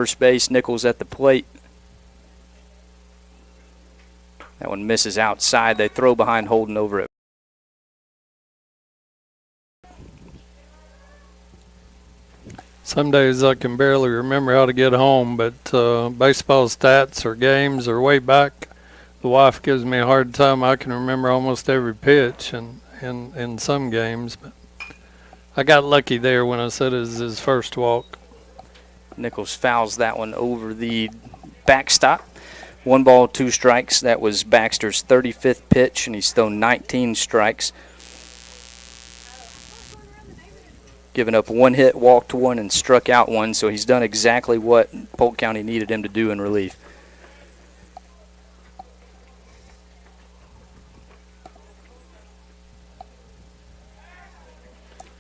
First base, Nichols at the plate. That one misses outside. They throw behind Holden over it. Some days I can barely remember how to get home, but baseball stats or games are way back. The wife gives me a hard time. I can remember almost every pitch in some games, but I got lucky there when I said it was his first walk. Nichols fouls that one over the backstop. 1 ball, 2 strikes. That was Baxter's 35th pitch, and he's thrown 19 strikes. Given up 1 hit, walked 1, and struck out 1, so he's done exactly what Polk County needed him to do in relief.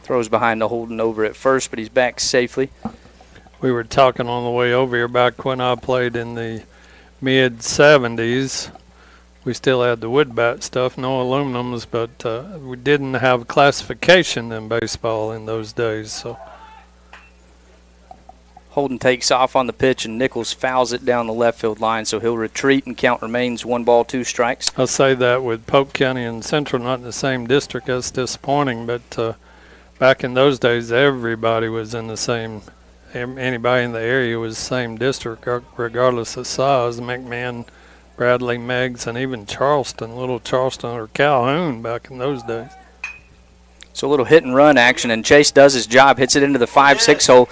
Throws behind the Holden over at first, but he's back safely. We were talking on the way over here back when I played in the mid-'70s. We still had the wood bat stuff, no aluminums, but we didn't have classification in baseball in those days. So Holden takes off on the pitch, and Nichols fouls it down the left field line, so he'll retreat, and count remains 1 ball, 2 strikes. I'll say that with Polk County and Central not in the same district, that's disappointing, but back in those days, everybody was in the same. Anybody in the area was the same district, regardless of size. McMahon, Bradley, Meigs, and even Charleston, little Charleston or Calhoun back in those days. So a little hit and run action, and Chase does his job, hits it into the 5-6 hole,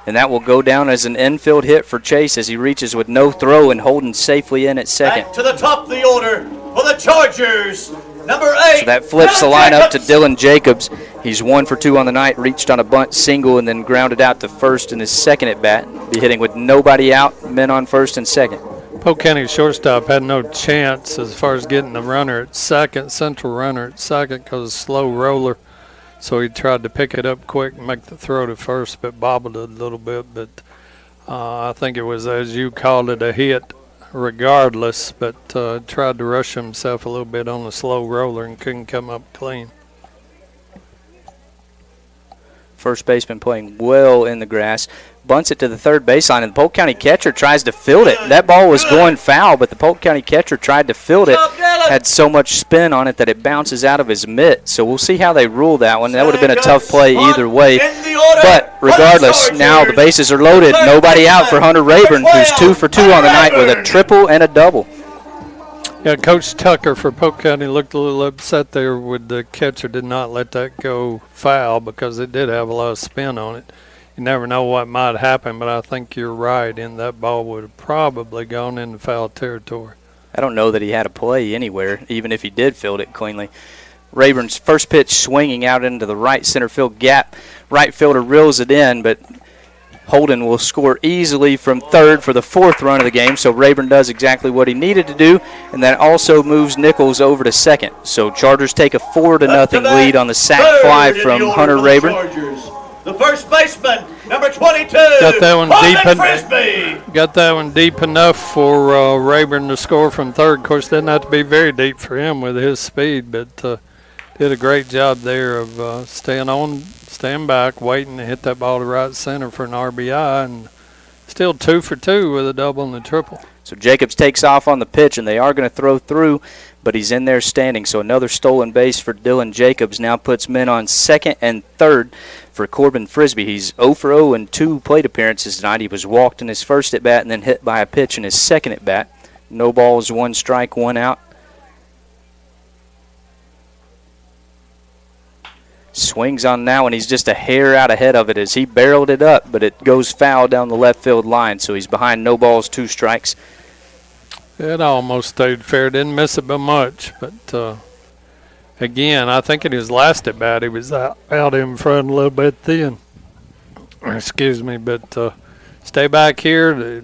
and that will go down as an infield hit for Chase as he reaches with no throw, and Holden safely in at second. Back to the top of the order for the Chargers, number 8. So that flips the lineup to Dylan Jacobs. He's 1 for 2 on the night, reached on a bunt single, and then grounded out to first in his second at bat. Be hitting with nobody out, men on first and second. Polk County shortstop had no chance as far as getting the runner at second, central runner at second, because slow roller. So he tried to pick it up quick and make the throw to first, but bobbled it a little bit. But I think it was, as you called it, a hit regardless, but tried to rush himself a little bit on the slow roller and couldn't come up clean. First baseman playing well in the grass. Bunts it to the third baseline, and the Polk County catcher tries to field it. That ball was going foul, but the Polk County catcher tried to field it. Had so much spin on it that it bounces out of his mitt. So we'll see how they rule that one. That would have been a tough play either way. But regardless, now the bases are loaded. Nobody out for Hunter Rayburn, who's 2 for 2 on the night with a triple and a double. Yeah, Coach Tucker for Polk County looked a little upset there with the catcher did not let that go foul because it did have a lot of spin on it. You never know what might happen, but I think you're right, and that ball would have probably gone into foul territory. I don't know that he had a play anywhere, even if he did field it cleanly. Rayburn's first pitch swinging out into the right center field gap. Right fielder reels it in, but Holden will score easily from third for the 4th run of the game, so Rayburn does exactly what he needed to do, and that also moves Nichols over to second. So Chargers take a 4-0 lead on the sac fly from Hunter Rayburn. The first baseman, number 22, got that one deep enough for Rayburn to score from third. Of course, didn't have to be very deep for him with his speed, but did a great job there of staying back, waiting to hit that ball to right center for an RBI, and still 2 for 2 with a double and a triple. So Jacobs takes off on the pitch, and they are going to throw through, but he's in there standing. So another stolen base for Dylan Jacobs now puts men on second and third for Corbin Frisbee. He's 0 for 0 in 2 plate appearances tonight. He was walked in his first at bat and then hit by a pitch in his second at bat. No balls, 1 strike, 1 out. Swings on now, and he's just a hair out ahead of it as he barreled it up, but it goes foul down the left field line, so he's behind no balls, 2 strikes. It almost stayed fair. Didn't miss it by much, but again, I think in his last at bat he was out in front a little bit then. Excuse me, but stay back here.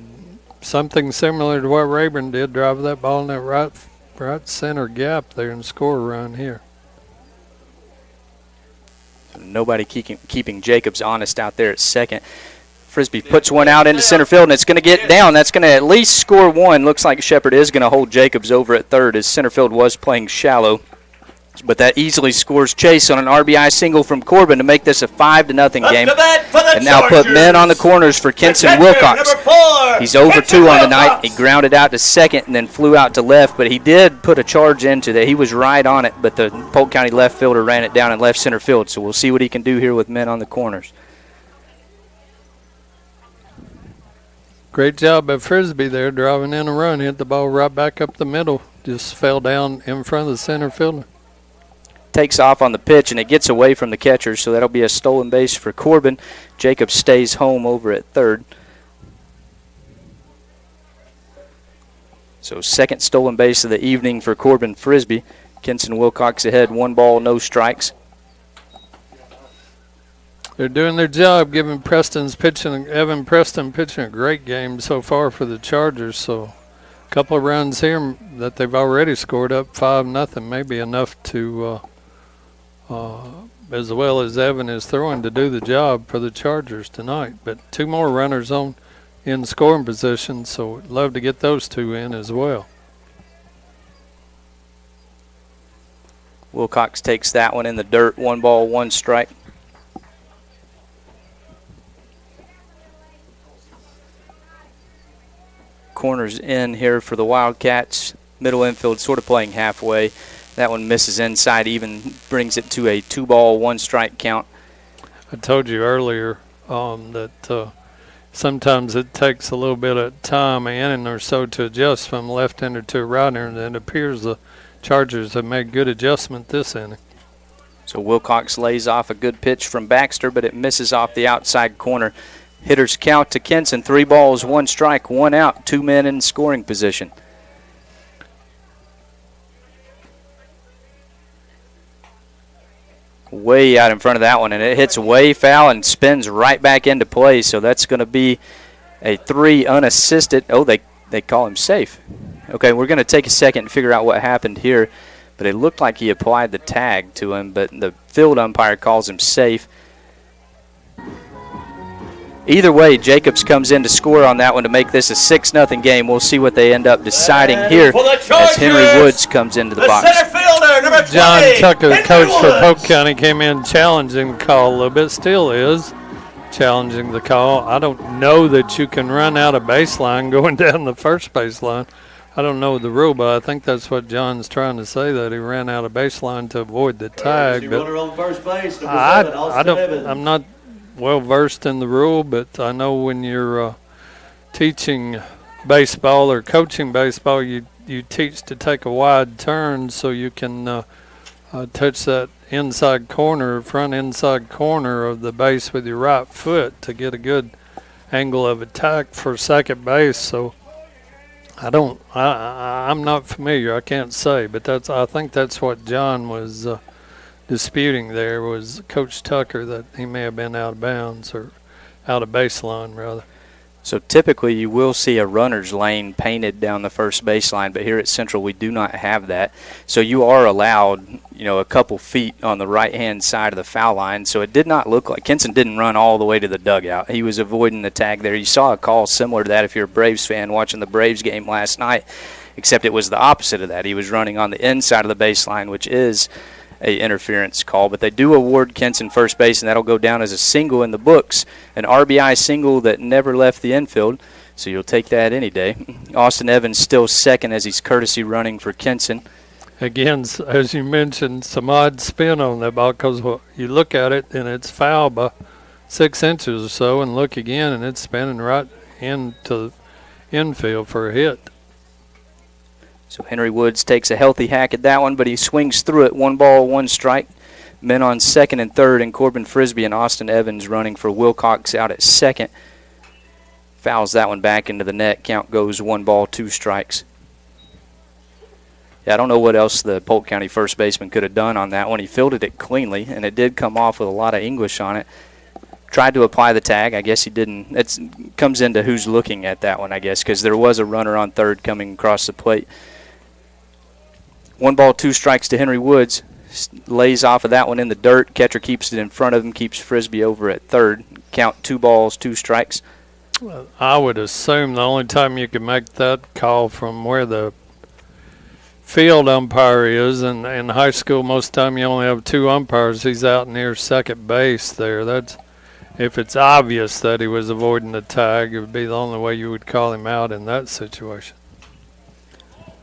Something similar to what Rayburn did, drive that ball in that right center gap there and score a run here. Nobody keeping Jacobs honest out there at second. Frisbee puts one out into center field, and it's going to get down. That's going to at least score 1. Looks like Shepard is going to hold Jacobs over at third as center field was playing shallow. But that easily scores Chase on an RBI single from Corbin to make this a 5-0 game. And now put men on the corners for Kenson Wilcox. He's over 2 on the night. He grounded out to second and then flew out to left, but he did put a charge into that. He was right on it, but the Polk County left fielder ran it down in left center field. So we'll see what he can do here with men on the corners. Great job by Frisbee there, driving in a run, hit the ball right back up the middle, just fell down in front of the center fielder. Takes off on the pitch, and it gets away from the catcher, so that'll be a stolen base for Corbin. Jacob stays home over at third. So second stolen base of the evening for Corbin Frisbee. Kenson Wilcox ahead, 1 ball, no strikes. They're doing their job, giving Evan Preston pitching a great game so far for the Chargers. So a couple of runs here that they've already scored up 5-0 may be enough to, as well as Evan is throwing, to do the job for the Chargers tonight. But 2 more runners in scoring position, so I'd love to get those 2 in as well. Wilcox takes that one in the dirt, 1 ball, 1 strike. Corners in here for the Wildcats. Middle infield sort of playing halfway. That one misses inside, even brings it to a 2 ball, 1 strike count. I told you earlier that sometimes it takes a little bit of time, an inning or so, to adjust from left-hander to right-hander, and it appears the Chargers have made good adjustment this inning. So Wilcox lays off a good pitch from Baxter, but it misses off the outside corner. Hitters count to Kenson, 3 balls, 1 strike, 1 out, 2 men in scoring position. Way out in front of that one, and it hits way foul and spins right back into play. So that's going to be a 3 unassisted. Oh, they call him safe. Okay, we're going to take a second and figure out what happened here. But it looked like he applied the tag to him, but the field umpire calls him safe. Either way, Jacobs comes in to score on that one to make this a 6-0 game. We'll see what they end up deciding here as Henry Woods comes into the box. John Tucker, the coach for Polk County, came in challenging the call a little bit, still is challenging the call. I don't know that you can run out of baseline going down the first baseline. I don't know the rule, but I think that's what John's trying to say, that he ran out of baseline to avoid the tag. But I'm not well versed in the rule, but I know when you're teaching baseball or coaching baseball, you teach to take a wide turn so you can touch that front inside corner of the base with your right foot to get a good angle of attack for second base. So I'm not familiar, I can't say, but I think that's what John was disputing there, was Coach Tucker, that he may have been out of bounds, or out of baseline rather. So typically you will see a runner's lane painted down the first baseline, but here at Central we do not have that. So you are allowed, a couple feet on the right-hand side of the foul line. So it did not look like Kenson didn't run all the way to the dugout. He was avoiding the tag there. You saw a call similar to that if you're a Braves fan watching the Braves game last night, except it was the opposite of that. He was running on the inside of the baseline, which is a interference call, but they do award Kenson first base, and that'll go down as a single in the books, an RBI single that never left the infield, so you'll take that any day. Austin Evans still second as he's courtesy running for Kenson. Again, as you mentioned, some odd spin on that ball, because you look at it and it's foul by 6 inches or so, and look again and it's spinning right into the infield for a hit. So Henry Woods takes a healthy hack at that one, but he swings through it. 1 ball, 1 strike. Men on second and third, and Corbin Frisbee and Austin Evans running for Wilcox out at second. Fouls that one back into the net. Count goes 1 ball, 2 strikes. Yeah, I don't know what else the Polk County first baseman could have done on that one. He fielded it cleanly, and it did come off with a lot of English on it. Tried to apply the tag. I guess he didn't. It comes into who's looking at that one, I guess, because there was a runner on third coming across the plate. 1 ball, 2 strikes to Henry Woods. Lays off of that one in the dirt. Catcher keeps it in front of him, keeps Frisbee over at third. Count 2 balls, 2 strikes. I would assume the only time you could make that call from where the field umpire is. And in high school, most of the time you only have 2 umpires. He's out near second base there. That's if it's obvious that he was avoiding the tag, it would be the only way you would call him out in that situation.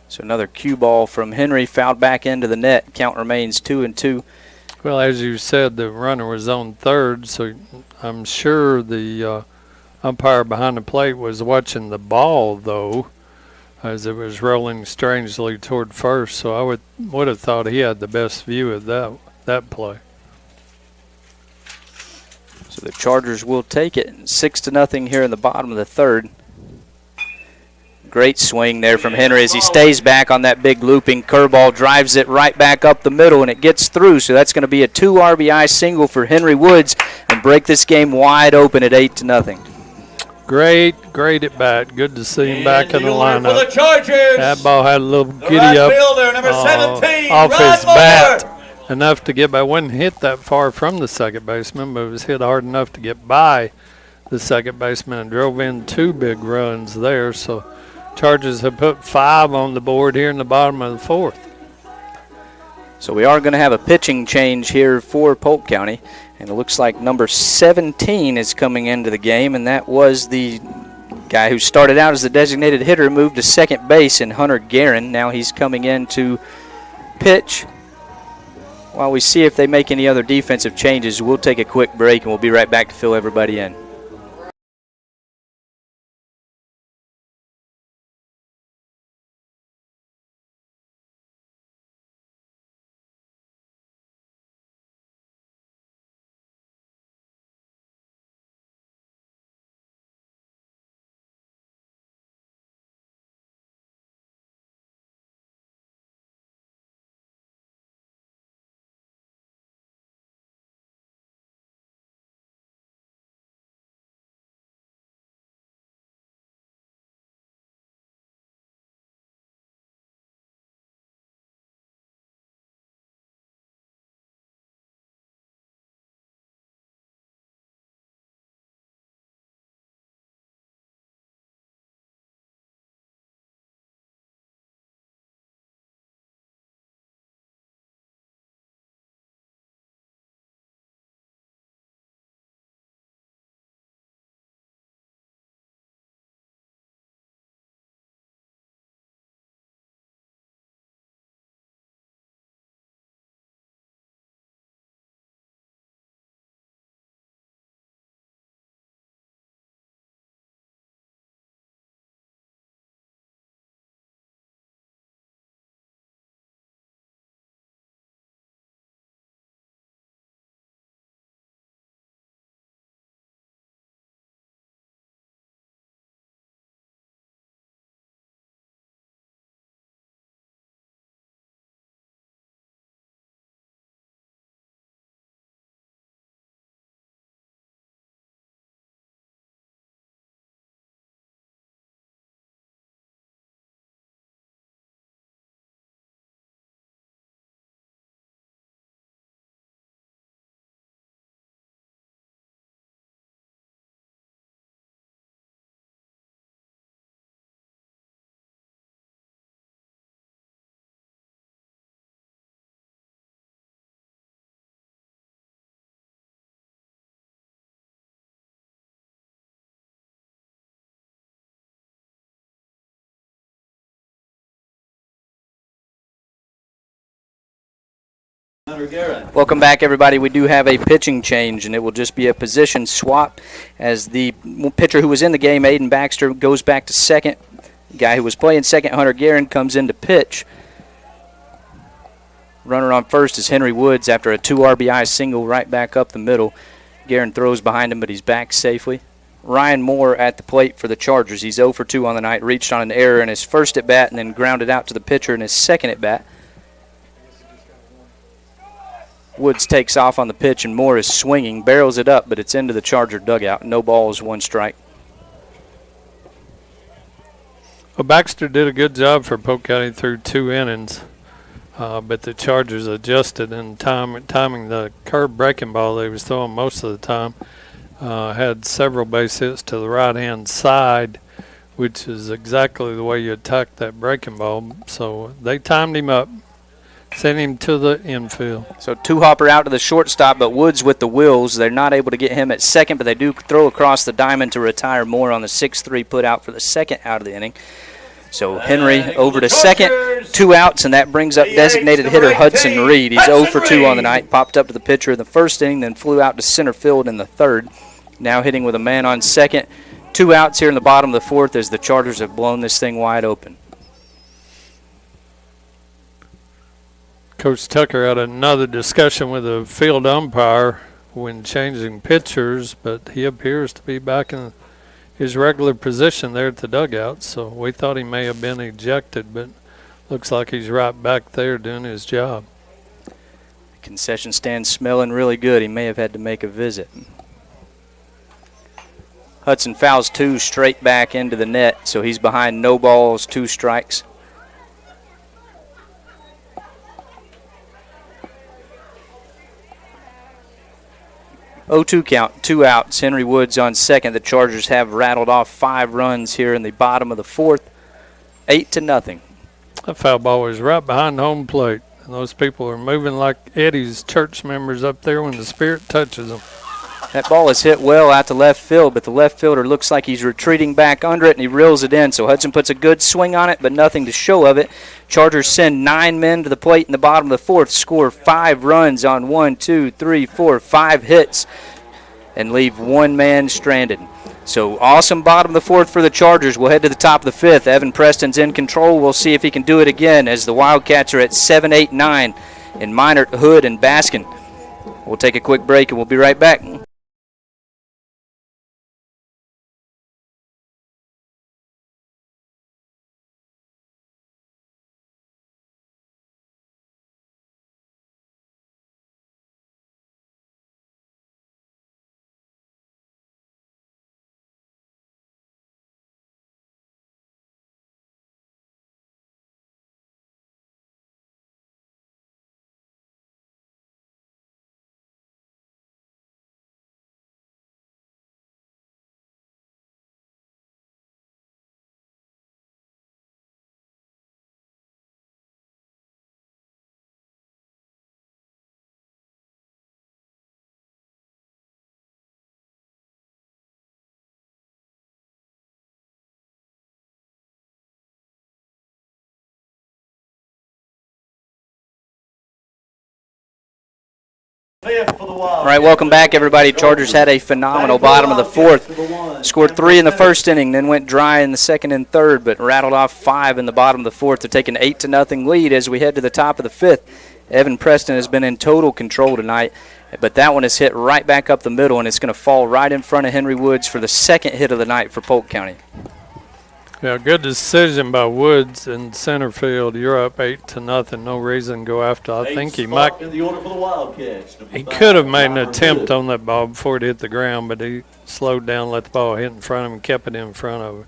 So another cue ball from Henry, fouled back into the net. Count remains 2-2. Well, as you said, the runner was on third, so I'm sure the umpire behind the plate was watching the ball, though, as it was rolling strangely toward first. So I would have thought he had the best view of that play. So the Chargers will take it 6-0 here in the bottom of the third. Great swing there from Henry as he stays back on that big looping curveball, drives it right back up the middle, and it gets through. So that's going to be a 2 RBI single for Henry Woods and break this game wide open at 8-0. Great at bat. Good to see him back in the lineup. For the Chargers, that ball had a little giddy right up fielder, number 17, off Rod his Moore. bat. Enough to get by. Wouldn't hit that far from the second baseman, but it was hit hard enough to get by the second baseman and drove in 2 big runs there. So Chargers have put 5 on the board here in the bottom of the fourth. So we are going to have a pitching change here for Polk County, and it looks like number 17 is coming into the game, and that was the guy who started out as the designated hitter, moved to second base in Hunter Guerin. Now he's coming in to pitch. While we see if they make any other defensive changes, we'll take a quick break and we'll be right back to fill everybody in. Welcome back, everybody. We do have a pitching change, and it will just be a position swap as the pitcher who was in the game, Aiden Baxter, goes back to second. The guy who was playing second, Hunter Guerin, comes in to pitch. Runner on first is Henry Woods after a 2 RBI single right back up the middle. Guerin throws behind him, but he's back safely. Ryan Moore at the plate for the Chargers. He's 0 for 2 on the night, reached on an error in his first at-bat and then grounded out to the pitcher in his second at-bat. Woods takes off on the pitch, and Moore is swinging, barrels it up, but it's into the Charger dugout. No balls, 1 strike. Well, Baxter did a good job for Polk County through 2 innings, but the Chargers adjusted in timing the curve breaking ball they was throwing most of the time. Had several base hits to the right-hand side, which is exactly the way you attack that breaking ball. So they timed him up, sent him to the infield. So two-hopper out to the shortstop, but Woods with the wheels. They're not able to get him at second, but they do throw across the diamond to retire Moore on the 6-3 put out for the second out of the inning. So Henry over to second, 2 outs, and that brings up designated hitter Hudson Reed. He's 0 for 2 on the night, popped up to the pitcher in the first inning, then flew out to center field in the third. Now hitting with a man on second. 2 outs here in the bottom of the fourth as the Chargers have blown this thing wide open. Coach Tucker had another discussion with the field umpire when changing pitchers, but he appears to be back in his regular position there at the dugout, so we thought he may have been ejected, but looks like he's right back there doing his job. The concession stand smelling really good. He may have had to make a visit. Hudson fouls 2 straight back into the net, so he's behind no balls, 2 strikes. Oh-2 count, 2 outs. Henry Woods on second. The Chargers have rattled off 5 runs here in the bottom of the fourth, 8-0. That foul ball was right behind home plate, and those people are moving like Eddie's church members up there when the Spirit touches them. That ball is hit well out to left field, but the left fielder looks like he's retreating back under it, and he reels it in. So Hudson puts a good swing on it, but nothing to show of it. Chargers send 9 men to the plate in the bottom of the fourth, score 5 runs on 5 hits, and leave 1 man stranded. So awesome bottom of the fourth for the Chargers. We'll head to the top of the fifth. Evan Preston's in control. We'll see if he can do it again as the Wildcats are at 7, 8, 9 in Minert, Hood, and Baskin. We'll take a quick break, and we'll be right back. All right, welcome back, everybody. Chargers had a phenomenal bottom of the fourth. Scored 3 in the first inning, then went dry in the second and third, but rattled off 5 in the bottom of the fourth to take an 8-0 lead as we head to the top of the fifth. Evan Preston has been in total control tonight, but that one is hit right back up the middle, and it's going to fall right in front of Henry Woods for the second hit of the night for Polk County. Yeah, good decision by Woods in center field. You're up 8-0. No reason to go after. I think he might. He could have made an attempt on that ball before it hit the ground, but he slowed down, let the ball hit in front of him, kept it in front of him.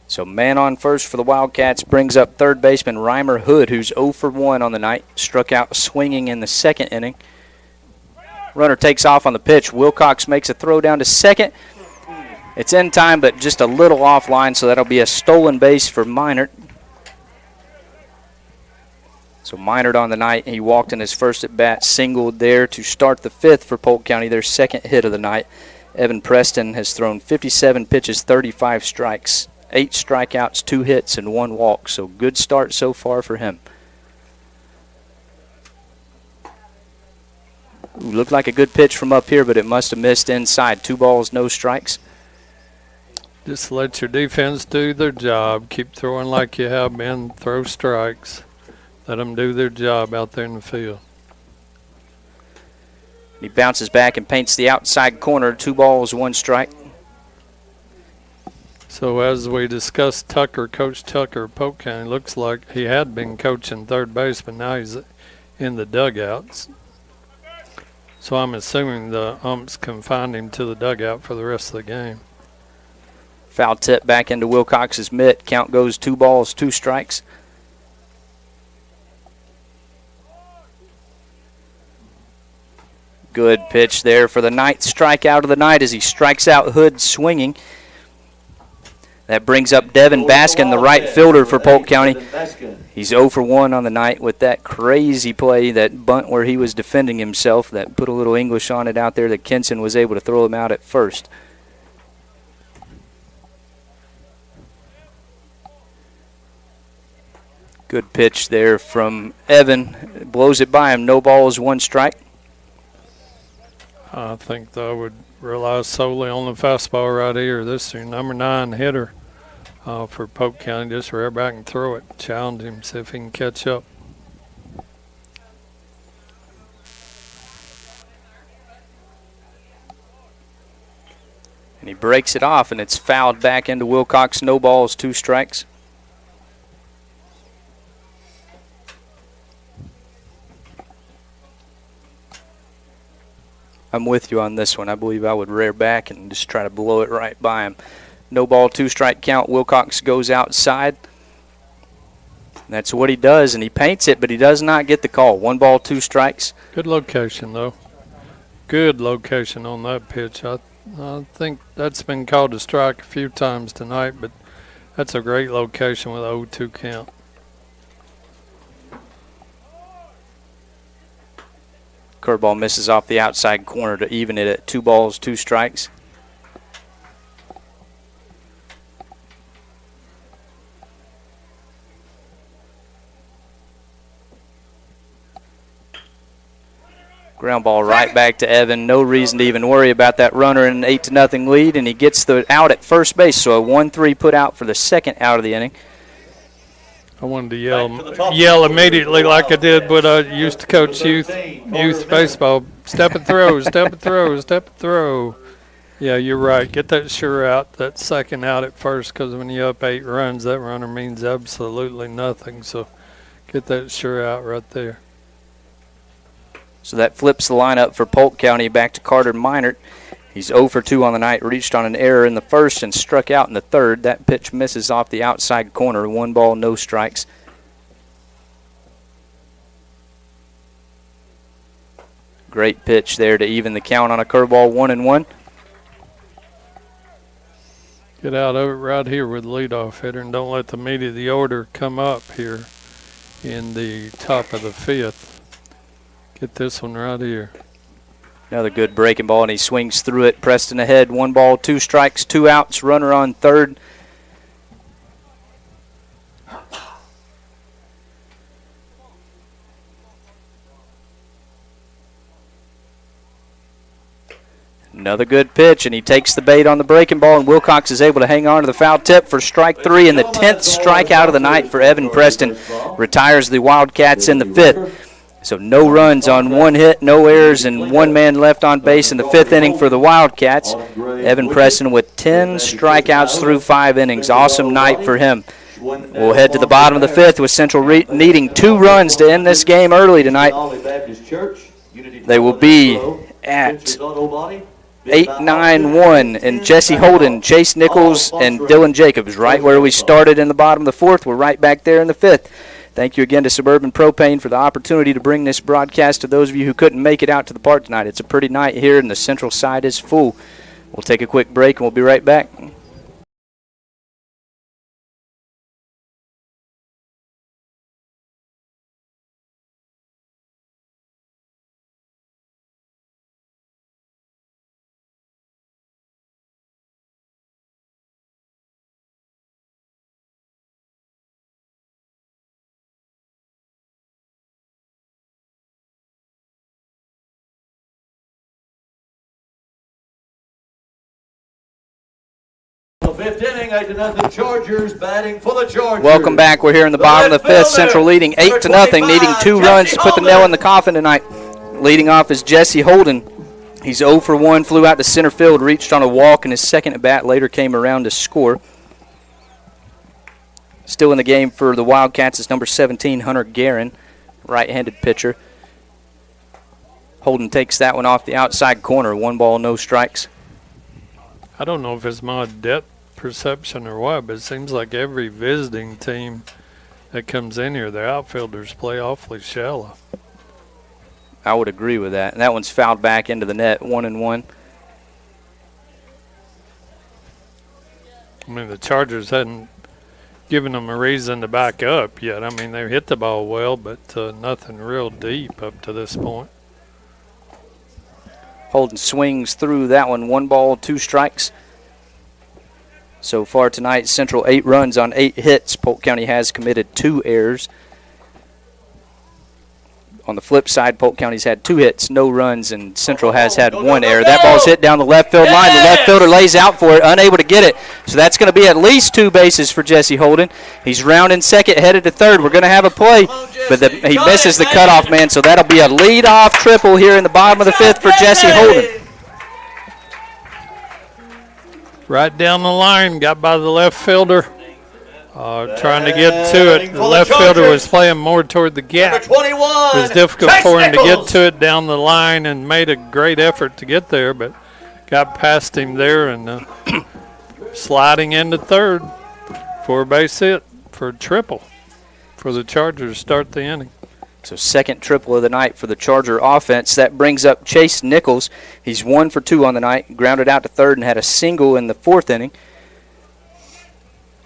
So man on first for the Wildcats brings up third baseman Reimer Hood, who's 0 for 1 on the night. Struck out swinging in the second inning. Runner takes off on the pitch. Wilcox makes a throw down to second. It's in time, but just a little offline, so that'll be a stolen base for Minert. So Minert on the night, he walked in his first at-bat, singled there to start the fifth for Polk County, their second hit of the night. Evan Preston has thrown 57 pitches, 35 strikes, 8 strikeouts, 2 hits, and 1 walk. So good start so far for him. Ooh, looked like a good pitch from up here, but it must have missed inside. 2 balls, no strikes. Just let your defense do their job. Keep throwing like you have been. Throw strikes. Let them do their job out there in the field. He bounces back and paints the outside corner. 2 balls, 1 strike. So as we discussed, Coach Tucker, Polk County, looks like he had been coaching third base, but now he's in the dugouts. So I'm assuming the umps confined him to the dugout for the rest of the game. Foul tip back into Wilcox's mitt. Count goes 2 balls, 2 strikes. Good pitch there for the 9th strikeout of the night as he strikes out Hood swinging. That brings up Devin Baskin, the right fielder for Polk County. He's 0 for 1 on the night with that crazy play, that bunt where he was defending himself, that put a little English on it out there that Kenson was able to throw him out at first. Good pitch there from Evan. Blows it by him. No balls, 1 strike. I think I would rely solely on the fastball right here. This is your number 9 hitter for Polk County. Just rear back and throw it. Challenge him, see if he can catch up. And he breaks it off, and it's fouled back into Wilcox. No balls, 2 strikes. I'm with you on this one. I believe I would rear back and just try to blow it right by him. No ball, 2 strike count. Wilcox goes outside. That's what he does, and he paints it, but he does not get the call. 1 ball, 2 strikes. Good location, though. Good location on that pitch. I think that's been called a strike a few times tonight, but that's a great location with a 0-2 count. Curveball misses off the outside corner to even it at 2 balls, 2 strikes. Ground ball right back to Evan. No reason to even worry about that runner in an 8-0 lead, and he gets the out at first base. So a 1-3 put out for the second out of the inning. I wanted to yell immediately like I did when I used to coach youth baseball. Step and throw, step and throw, step and throw. Yeah, you're right. Get that sure out, that second out at first, because when you're up 8 runs, that runner means absolutely nothing. So get that sure out right there. So that flips the lineup for Polk County back to Carter Minert. He's 0 for 2 on the night, reached on an error in the first and struck out in the third. That pitch misses off the outside corner. 1 ball, no strikes. Great pitch there to even the count on a curveball, 1-1. Get out of it right here with the leadoff hitter, and don't let the meat of the order come up here in the top of the 5th. Get this one right here. Another good breaking ball, and he swings through it. Preston ahead, 1 ball, 2 strikes, 2 outs, runner on third. Another good pitch, and he takes the bait on the breaking ball, and Wilcox is able to hang on to the foul tip for strike 3, and the 10th strikeout of the night for Evan Preston. Retires the Wildcats in the 5th. So no runs on 1 hit, no errors, and 1 man left on base in the 5th inning for the Wildcats. Evan Preston with 10 strikeouts through 5 innings. Awesome night for him. We'll head to the bottom of the 5th with Central needing 2 runs to end this game early tonight. They will be at 8-9-1, and Jesse Holden, Chase Nichols, and Dylan Jacobs, right where we started in the bottom of the 4th. We're right back there in the 5th. Thank you again to Suburban Propane for the opportunity to bring this broadcast to those of you who couldn't make it out to the park tonight. It's a pretty night here, and the central side is full. We'll take a quick break, and we'll be right back. The 5th inning, 8-0 Chargers batting for the Chargers. Welcome back. We're here in the bottom of the 5th. Central leading 8-0, needing 2 runs to put the nail in the coffin tonight. Leading off is Jesse Holden. He's 0 for 1, flew out to center field, reached on a walk in his second at bat, later came around to score. Still in the game for the Wildcats is number 17, Hunter Guerin, right-handed pitcher. Holden takes that one off the outside corner. 1 ball, no strikes. I don't know if it's my depth perception or what, but it seems like every visiting team that comes in here, their outfielders play awfully shallow. I would agree with that. And that one's fouled back into the net, 1-1. I mean, the Chargers hadn't given them a reason to back up yet. I mean, they hit the ball well, but nothing real deep up to this point. Holden swings through that one. 1 ball, 2 strikes. So far tonight, Central 8 runs on 8 hits. Polk County has committed 2 errors. On the flip side, Polk County's had 2 hits, no runs, and Central has had 1 error. That ball's hit down the left field line. The left fielder lays out for it, unable to get it. So that's going to be at least 2 bases for Jesse Holden. He's rounding second, headed to third. We're going to have a play, but he misses the cutoff man, so that'll be a leadoff triple here in the bottom of the 5th for Jesse Holden. Right down the line, got by the left fielder. Trying to get to it. The left fielder was playing more toward the gap. It was difficult for him to get to it down the line and made a great effort to get there, but got past him there and sliding into third for a base hit for a triple for the Chargers to start the inning. So second triple of the night for the Charger offense. That brings up Chase Nichols. He's 1 for 2 on the night, grounded out to third and had a single in the 4th inning.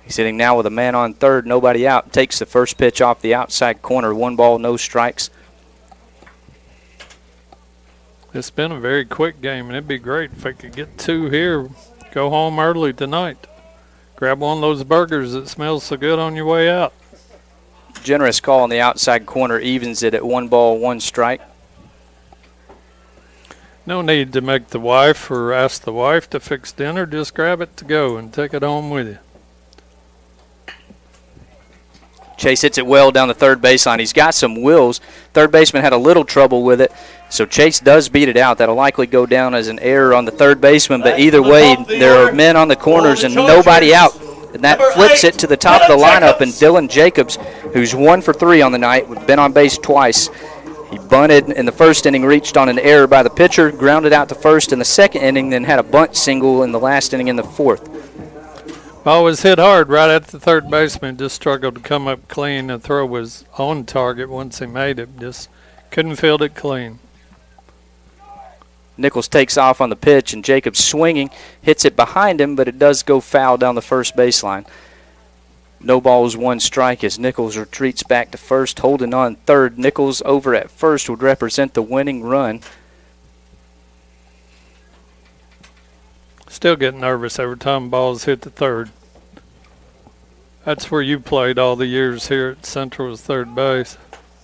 He's hitting now with a man on third, nobody out. Takes the first pitch off the outside corner. 1 ball, no strikes. It's been a very quick game, and it'd be great if I could get 2 here. Go home early tonight. Grab one of those burgers that smells so good on your way out. Generous call on the outside corner, evens it at 1 ball, 1 strike. No need to make the wife or ask the wife to fix dinner. Just grab it to go and take it home with you. Chase hits it well down the third baseline. He's got some wheels. Third baseman had a little trouble with it, so Chase does beat it out. That'll likely go down as an error on the third baseman, but either way, there are men on the corners and nobody out. And that flips it to the top of the lineup, and Dylan Jacobs, who's 1 for 3 on the night, been on base twice. He bunted in the first inning, reached on an error by the pitcher, grounded out to first in the second inning, then had a bunt single in the last inning in the 4th. Ball was hit hard right at the third baseman. Just struggled to come up clean. The throw was on target once he made it. Just couldn't field it clean. Nichols takes off on the pitch, and Jacobs swinging, hits it behind him, but it does go foul down the first baseline. No balls, 1 strike as Nichols retreats back to first, holding on third. Nichols over at first would represent the winning run. Still get nervous every time balls hit the third. That's where you played all the years here at Central's third base.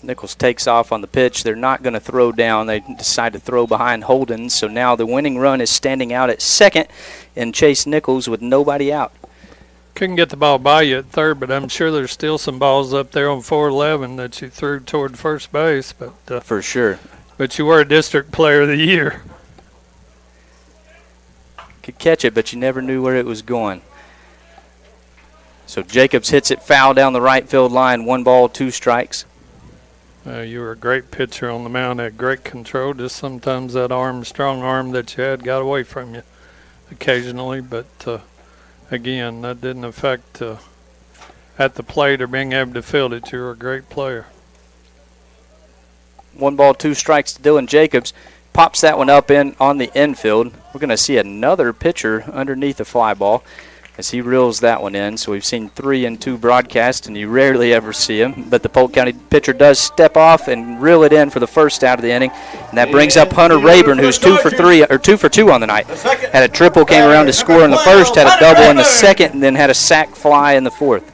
Nichols takes off on the pitch. They're not going to throw down. They decide to throw behind Holden. So now the winning run is standing out at second, and Chase Nichols with nobody out. Couldn't get the ball by you at third, but I'm sure there's still some balls up there on 411 that you threw toward first base. But for sure. But you were a district player of the year. Could catch it, but you never knew where it was going. So Jacobs hits it foul down the right field line. 1 ball, 2 strikes. You were a great pitcher on the mound, had great control. Just sometimes that strong arm that you had got away from you occasionally. But, again, that didn't affect at the plate or being able to field it. You were a great player. 1 ball, 2 strikes to Dylan Jacobs. Pops that one up in on the infield. We're going to see another pitcher underneath the fly ball as he reels that one in. So we've seen 3 and 2 broadcasts, and you rarely ever see him. But the Polk County pitcher does step off and reel it in for the first out of the inning. And that brings up Hunter Rayburn, who's 2 for 2 on the night. Had a triple, came around to score in the first, had a double in the second, and then had a sac fly in the 4th.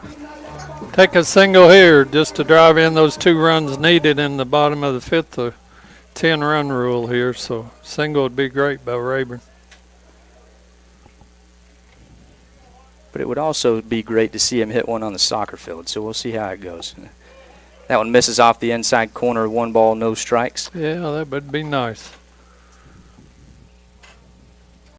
Take a single here just to drive in those 2 runs needed in the bottom of the 5th. 10-run rule here, so single would be great by Rayburn. But it would also be great to see him hit one on the soccer field, so we'll see how it goes. That one misses off the inside corner, 1 ball, no strikes. Yeah, that would be nice.